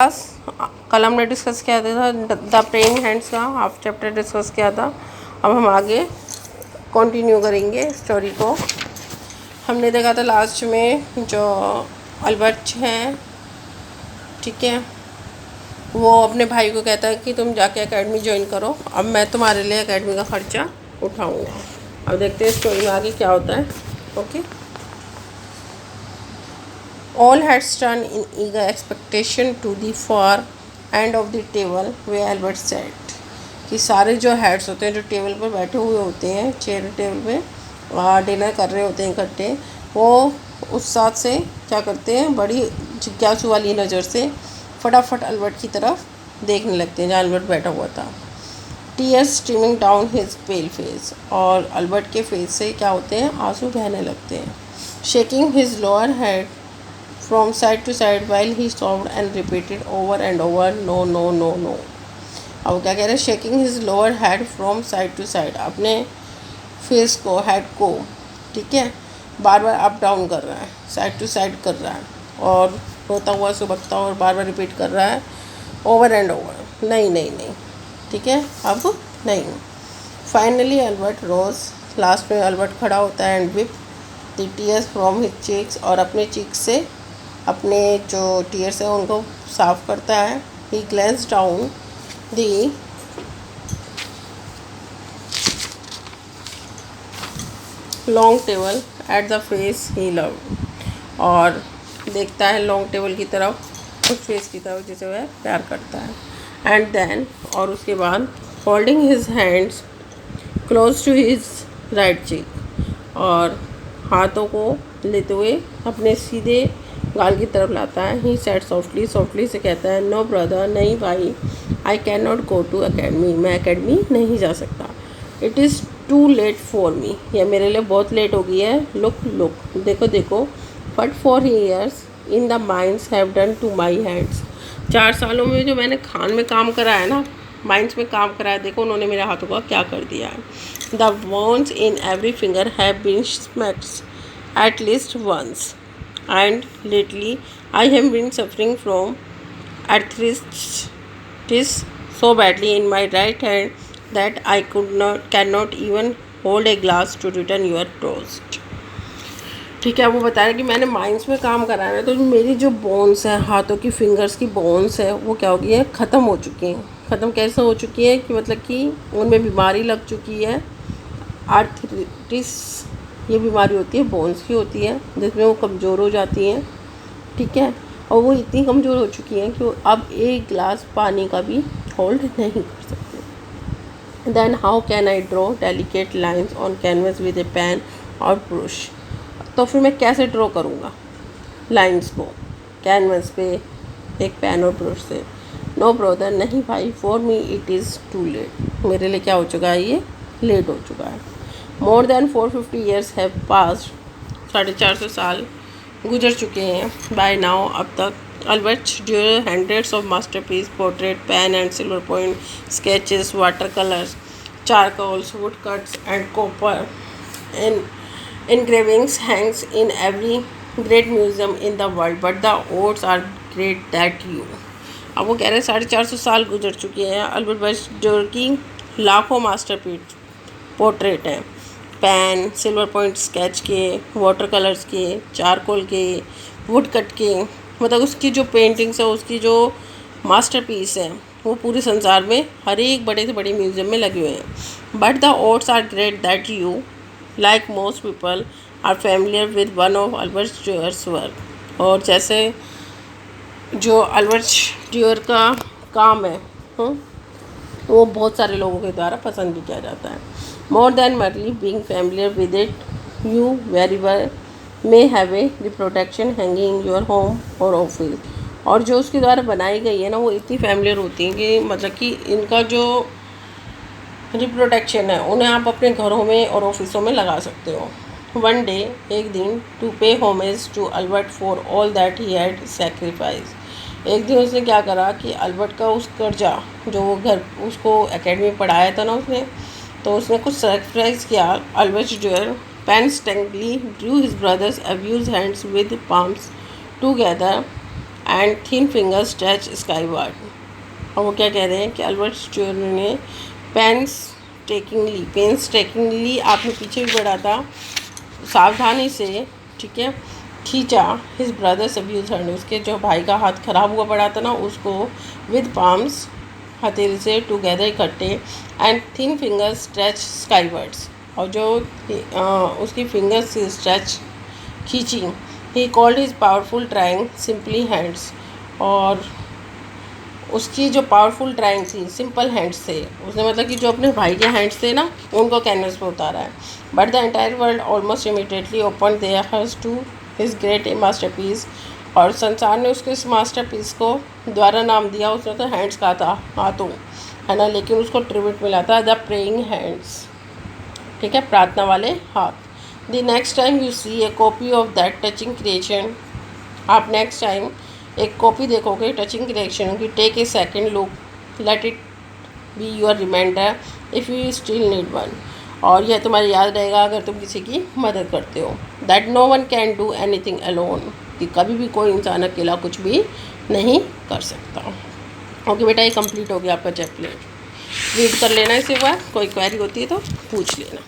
Class कल हमने discuss किया था द प्रेइंग हैंड्स का हाफ चैप्टर डिस्कस किया था। अब हम आगे कंटिन्यू करेंगे स्टोरी को। हमने देखा था लास्ट में जो अल्बर्ट हैं, ठीक है, वो अपने भाई को कहता है कि तुम जाके एकेडमी ज्वाइन करो, अब मैं तुम्हारे लिए एकेडमी का ख़र्चा उठाऊँगा। अब देखते हैं स्टोरी में आगे क्या होता है। Okay. All had turned in eager expectation to the far end of the table where Albert sat। कि सारे जो हेड्स होते हैं जो टेबल पर बैठे हुए होते हैं, चेयर टेबल पे डिनर कर रहे होते हैं इकट्ठे, वो उस साथ से क्या करते हैं, बड़ी जिज्ञासु वाली नज़र से फटाफट अल्बर्ट की तरफ देखने लगते हैं जहाँ अल्बर्ट बैठा हुआ था। Tears streaming down his pale face, और अल्बर्ट के फेस से क्या होते हैं, आंसू बहने लगते हैं। Shaking his lower head from side to side while he sobbed and repeated over and over no no no no। अब क्या कह रहे हैं, shaking his lower head from side to side, अपने फेस को, हेड को, ठीक है, बार बार अप डाउन कर रहा है, साइड टू साइड कर रहा है, और रोता हुआ सुबकता और बार बार रिपीट कर रहा है ओवर एंड ओवर, नहीं नहीं नहीं, ठीक है, अब नहीं। फाइनली अल्बर्ट रोज, लास्ट में अल्बर्ट खड़ा होता है and whip the tears from his cheeks, और अपने चीक्स से अपने जो टीयर्स हैं उनको साफ करता है। He glances down the long table at the face he love, और देखता है लॉन्ग टेबल की तरफ, उस फेस की तरफ जिसे वह प्यार करता है। एंड देन, और उसके बाद, holding his hands close to his right cheek, और हाथों को लेते हुए अपने सीधे गाल की तरफ लाता है। ही सेड सॉफ्टली, सॉफ्टली से कहता है, नो ब्रदर, नहीं भाई, I can not go to academy, मैं अकेडमी नहीं जा सकता। It is too late for me, यह मेरे लिए बहुत लेट हो गई है। लुक लुक, देखो देखो, but four years in the mines have done to my hands, 4 सालों में जो मैंने खान में काम करा है ना, माइंस में काम करा है, देखो उन्होंने मेरे हाथों का क्या कर दिया है। The bones in every finger have been smacked at least once, and lately I have been suffering from arthritis so badly in my right hand that I cannot even hold a glass to return your toast। ठीक है, वो बता रहे कि मैंने mines में काम करा है, तो मेरी जो बोन्स है, हाथों की फिंगर्स की बोन्स है, वो क्या हो गई है, ख़त्म हो चुकी हैं। ख़त्म कैसे हो चुकी है कि मतलब कि उनमें बीमारी लग चुकी है। आर्थराइटिस ये बीमारी होती है, बोन्स की होती है, जिसमें वो कमज़ोर हो जाती हैं, ठीक है, और वो इतनी कमज़ोर हो चुकी हैं कि वो अब एक गिलास पानी का भी होल्ड नहीं कर सकते। Then how can I draw delicate lines on canvas with a pen और ब्रश, तो फिर मैं कैसे ड्रॉ करूँगा लाइन्स को कैनवस पे एक पेन और ब्रश से। नो ब्रदर, नहीं भाई, for me it is too late, मेरे लिए क्या हो चुका है, ये लेट हो चुका है। More than 450 years have passed, 450 साल गुजर चुके हैं। बाय नाउ, अब तक। Albert Durer hundreds of masterpiece, portrait, pen and silver point, sketches, water colours, charcoals, wood cuts and copper engravings hangs in every great museum in the world, but the odds are great that you। अब वो कह रहे हैं 450 साल गुजर चुके हैं। Albert Durer की लाखों मास्टरपीस, पोर्ट्रेट हैं, पेन, सिल्वर पॉइंट स्केच के, वाटर कलर्स के, चारकोल के, वुड कट के, मतलब उसकी जो पेंटिंग्स है, उसकी जो मास्टरपीस है, वो पूरे संसार में हर एक बड़े से बड़े म्यूज़ियम में लगे हुए हैं। But the odds are great that you, like most people, are familiar with one of Albert Duer's work। और जैसे जो अल्बर्ट ड्यूअर का काम है, वो बहुत सारे लोगों के द्वारा पसंद भी किया जाता है। More than merely being familiar with it, you very well may have a reproduction hanging in your home or office। और जो उसके द्वारा बनाई गई है ना, वो इतनी फैमिलियर होती हैं कि मतलब कि इनका जो रिप्रोडक्शन है, उन्हें आप अपने घरों में और ऑफिसों में लगा सकते हो। वन डे, एक दिन, to pay homage to Albert for all that he had sacrifice, एक दिन उसने क्या करा कि अल्बर्ट का उस कर्जा, जो वो घर उसको एकेडमी पढ़ाया था ना उसने, तो उसने कुछ सेक्रीफाइस किया। Albert dual painstakingly drew his brother's abused hands with palms together and thin fingers touch Skyward. और वो क्या कह रहे हैं कि अल्बर्ट स्टुअर्ट ने पेंसटेकिंगली आपने पीछे भी बढ़ा था, सावधानी से, ठीक है, खींचा हिज ब्रदर्स अब्यूज हैंड, उसके जो भाई का हाथ खराब हुआ पड़ा था ना उसको, विद पाम्स, हथेली से, टुगेदर, इकट्ठे, एंड थिन फिंगर्स स्ट्रेच स्काईवर्ड्स, और जो उसकी फिंगर्स से स्ट्रेच खींची। He called his powerful drawing simply hands, और उसकी जो पावरफुल ड्राइंग थी सिंपल हैंड्स थे, उसने मतलब कि जो अपने भाई के हैंड्स थे ना उनको कैनवस पे उतारा है। But the entire world almost immediately open their hearts to his great masterpiece, और संसार ने उसके इस मास्टरपीस को द्वारा नाम दिया। उसने तो हैंड्स कहा था, हाथों, है ना, लेकिन उसको ट्रिब्यूट मिला था द प्रेइंग हैंड्स, ठीक है, प्रार्थना वाले हाथ। The next time you see a copy of that touching creation, आप नेक्स्ट टाइम एक कॉपी देखोगे टचिंग क्रिएशन की, take a second look, let it be your reminder if you still need one, और यह तुम्हारी याद रहेगा अगर तुम किसी की मदद करते हो। That no one can do anything alone, कि कभी भी कोई इंसान अकेला कुछ भी नहीं कर सकता। ओके बेटा, ये कंप्लीट हो गया आपका चैप्टर, रीड कर लेना इसे एक बार, कोई क्वेरी होती है तो पूछ लेना।